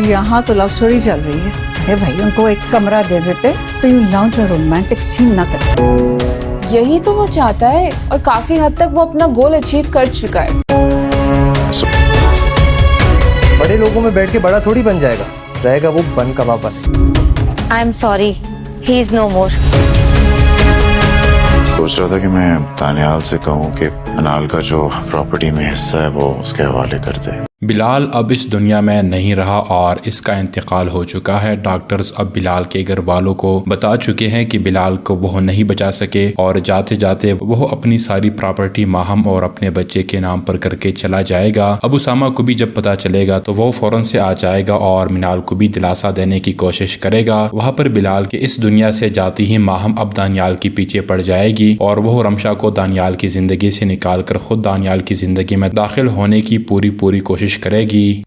यहाँ तो love story चल रही है। अरे भाई उनको एक कमरा दे देते तो यूं लाउंज और रोमांटिक सीन ना करते। यही तो वो चाहता है और काफी हद तक वो अपना गोल अचीव कर चुका है। बड़े लोगों में बैठ के बड़ा थोड़ी बन जाएगा, रहेगा वो bun kebab bun. I am sorry, he is no more. सोच रहा था कि मैं तानियाल से कहूँ कि अनाल का जो प्रॉपर्टी में हिस्सा है वो उसके हवाले कर दे। बिलाल अब इस दुनिया में नहीं रहा और इसका इंतकाल हो चुका है। डॉक्टर्स अब बिलाल के घर वालों को बता चुके हैं कि बिलाल को वो नहीं बचा सके और जाते जाते वो अपनी सारी प्रॉपर्टी माहम और अपने बच्चे के नाम पर करके चला जाएगा। अब उसामा को भी जब पता चलेगा तो वो फौरन से आ जाएगा और मिनाल को भी दिलासा देने की कोशिश करेगा। वहाँ पर बिलाल के इस दुनिया से जाती ही माहम अब दानियाल के पीछे पड़ जाएगी और वो रमशा को दानियाल की जिंदगी से निकाल कर खुद दानियाल की जिंदगी में दाखिल होने की पूरी कोशिश करेगी।